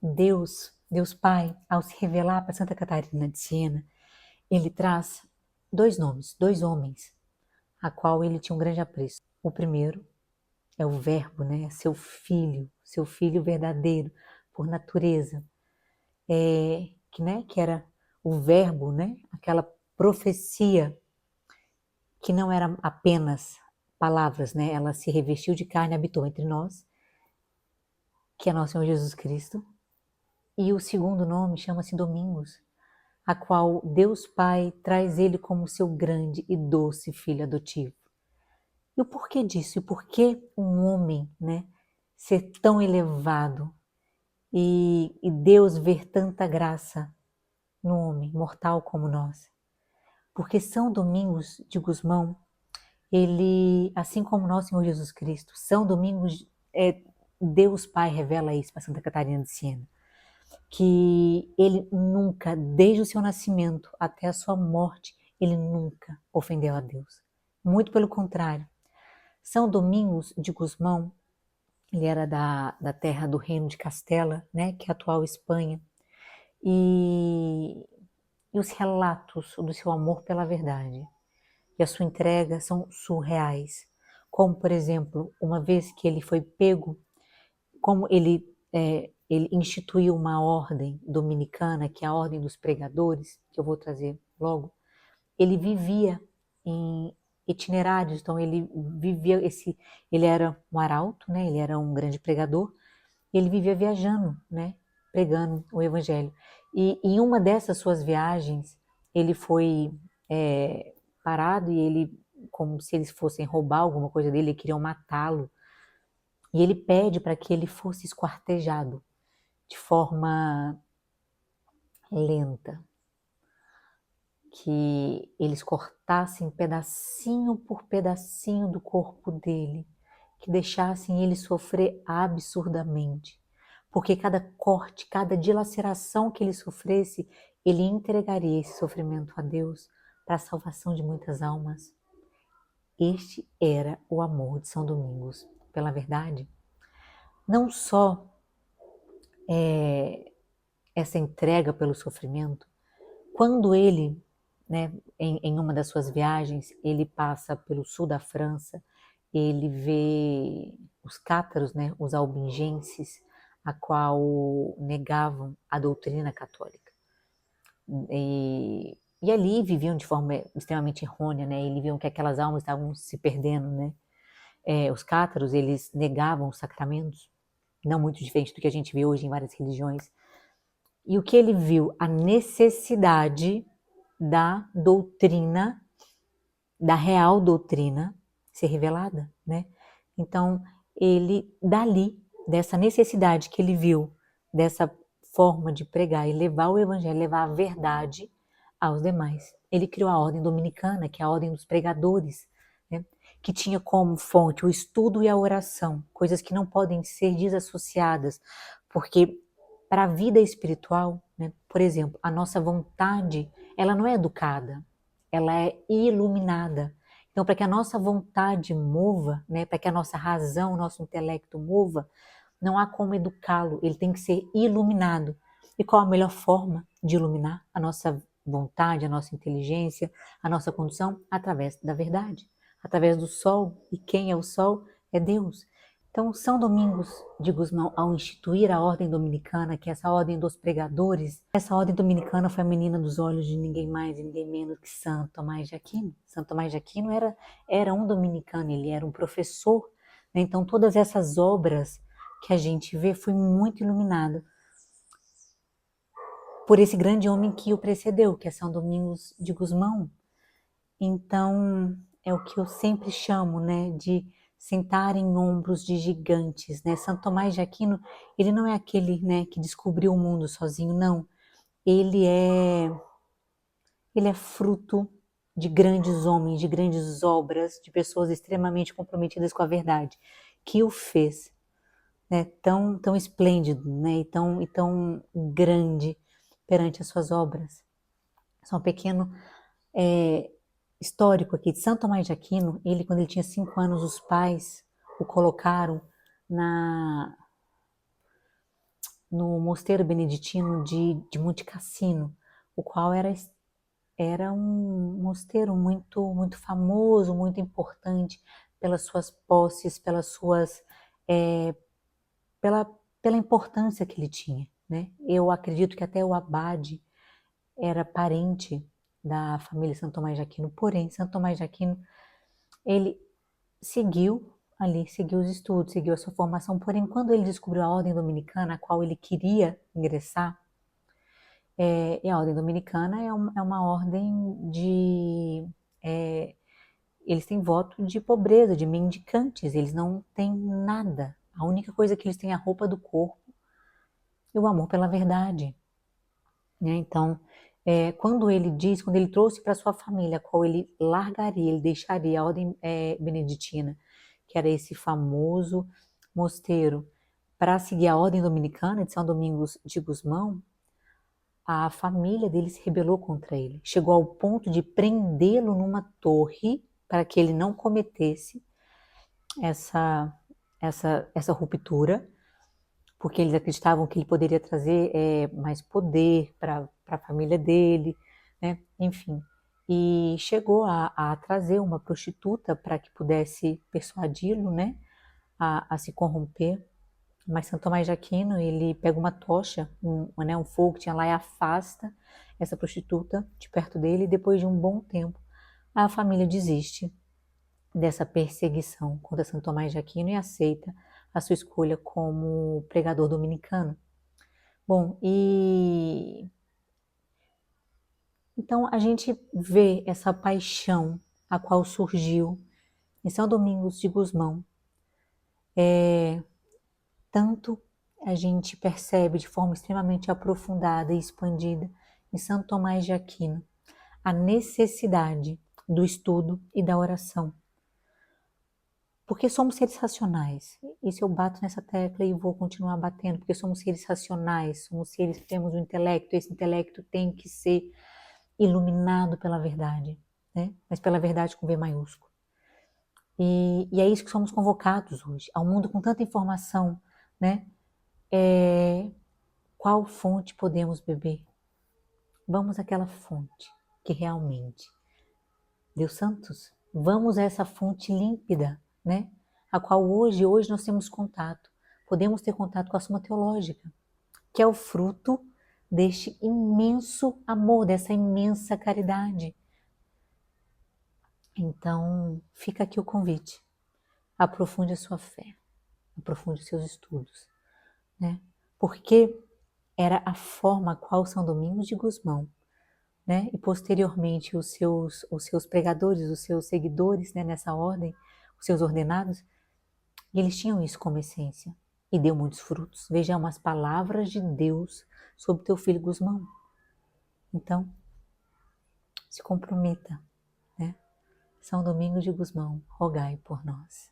Deus Pai, ao se revelar para Santa Catarina de Siena, ele traz dois nomes, dois homens, a qual ele tinha um grande apreço. O primeiro é o Verbo, né? Seu filho verdadeiro, por natureza, que era o Verbo, né? Aquela profecia que não era apenas palavras, né? Ela se revestiu de carne e habitou entre nós, que é nosso Senhor Jesus Cristo. E o segundo nome chama-se Domingos, a qual Deus Pai traz ele como seu grande e doce filho adotivo. E o porquê disso? E por que um homem, né, ser tão elevado e Deus ver tanta graça no homem, mortal como nós? Porque São Domingos de Gusmão, ele, assim como nosso Senhor Jesus Cristo, São Domingos, Deus Pai revela isso para Santa Catarina de Siena, que ele nunca, desde o seu nascimento até a sua morte, ele nunca ofendeu a Deus. Muito pelo contrário. São Domingos de Gusmão, ele era da terra do reino de Castela, né, que é a atual Espanha, e os relatos do seu amor pela verdade e a sua entrega são surreais. Como, por exemplo, uma vez que ele foi pego, como ele instituiu uma ordem dominicana, que é a Ordem dos Pregadores, que eu vou trazer logo. Ele vivia em itinerários, então ele era um arauto, né? Ele era um grande pregador, e ele vivia viajando, né? Pregando o Evangelho. E em uma dessas suas viagens, ele foi parado e ele, como se eles fossem roubar alguma coisa dele, queriam matá-lo. E ele pede para que ele fosse esquartejado de forma lenta, que eles cortassem pedacinho por pedacinho do corpo dele, que deixassem ele sofrer absurdamente, porque cada corte, cada dilaceração que ele sofresse, ele entregaria esse sofrimento a Deus para a salvação de muitas almas. Este era o amor de São Domingos pela verdade. Não só essa entrega pelo sofrimento, quando ele, né, em uma das suas viagens, ele passa pelo sul da França, ele vê os cátaros, né, os albigenses, a qual negavam a doutrina católica. E ali viviam de forma extremamente errônea, né? Eles viam que aquelas almas estavam se perdendo, né? Os cátaros, eles negavam os sacramentos, não muito diferente do que a gente vê hoje em várias religiões. E o que ele viu? A necessidade da doutrina, da real doutrina, ser revelada, né? Então, ele, dali, dessa necessidade que ele viu, dessa forma de pregar e levar o evangelho, levar a verdade aos demais, ele criou a ordem dominicana, que é a ordem dos pregadores, né? Que tinha como fonte o estudo e a oração, coisas que não podem ser desassociadas, porque para a vida espiritual, né, por exemplo, a nossa vontade, ela não é educada, ela é iluminada. Então, para que a nossa vontade mova, né, para que a nossa razão, o nosso intelecto mova, não há como educá-lo, ele tem que ser iluminado. E qual a melhor forma de iluminar a nossa vontade, a nossa inteligência, a nossa condição? Através da verdade, através do sol. E quem é o sol? É Deus. Então, São Domingos de Gusmão, ao instituir a ordem dominicana, que é essa ordem dos pregadores, essa ordem dominicana foi a menina dos olhos de ninguém mais e ninguém menos que Santo Tomás de Aquino. Santo Tomás de Aquino era um dominicano, ele era um professor, né? Então, todas essas obras que a gente vê foi muito iluminada por esse grande homem que o precedeu, que é São Domingos de Gusmão. Então, é o que eu sempre chamo, né, de sentar em ombros de gigantes, né? Santo Tomás de Aquino, ele não é aquele, né, que descobriu o mundo sozinho, não. Ele é, ele é fruto de grandes homens, de grandes obras, de pessoas extremamente comprometidas com a verdade, que o fez, né, tão esplêndido, né, e tão grande perante as suas obras. Só um pequeno histórico aqui de Santo Tomás de Aquino. Ele, quando ele tinha 5 anos, os pais o colocaram no Mosteiro Beneditino de Monte Cassino, o qual era um mosteiro muito famoso, muito importante pelas suas posses, eh, pela importância que ele tinha, né? Eu acredito que até o abade era parente da família Santo Tomás de Aquino, porém, Santo Tomás de Aquino, ele seguiu ali, seguiu os estudos, seguiu a sua formação, porém, quando ele descobriu a ordem dominicana, a qual ele queria ingressar, e a ordem dominicana é uma ordem eles têm voto de pobreza, de mendicantes, eles não têm nada. A única coisa que eles têm é a roupa do corpo e o amor pela verdade, né? Então, quando ele trouxe para sua família, a qual ele largaria, ele deixaria a ordem beneditina, que era esse famoso mosteiro, para seguir a ordem dominicana de São Domingos de Gusmão, a família dele se rebelou contra ele. Chegou ao ponto de prendê-lo numa torre para que ele não cometesse essa, essa ruptura, porque eles acreditavam que ele poderia trazer mais poder para a família dele, né? Enfim. E chegou a trazer uma prostituta para que pudesse persuadi-lo, né? A se corromper. Mas Santo Tomás de Aquino, ele pega uma tocha, um fogo que tinha lá e afasta essa prostituta de perto dele, e depois de um bom tempo, a família desiste dessa perseguição contra Santo Tomás de Aquino e aceita a sua escolha como pregador dominicano. Bom, e então a gente vê essa paixão a qual surgiu em São Domingos de Gusmão. Tanto a gente percebe de forma extremamente aprofundada e expandida em Santo Tomás de Aquino a necessidade do estudo e da oração. Porque somos seres racionais. Isso eu bato nessa tecla e vou continuar batendo, porque somos seres racionais, somos seres que temos um intelecto, esse intelecto tem que ser iluminado pela verdade, né? Mas pela verdade com V maiúsculo. E é isso que somos convocados hoje, ao mundo com tanta informação, né? Qual fonte podemos beber? Vamos àquela fonte que realmente Deus Santos, vamos a essa fonte límpida, né? A qual hoje nós temos contato. Podemos ter contato com a Suma Teológica, que é o fruto deste imenso amor, dessa imensa caridade. Então, fica aqui o convite. Aprofunde a sua fé, aprofunde os seus estudos, né? Porque era a forma a qual São Domingos de Gusmão, né? E posteriormente os seus pregadores, os seus seguidores, né, nessa ordem, os seus ordenados, eles tinham isso como essência e deu muitos frutos. Vejamos as palavras de Deus sobre teu filho Gusmão. Então, se comprometa, né? São Domingos de Gusmão, rogai por nós.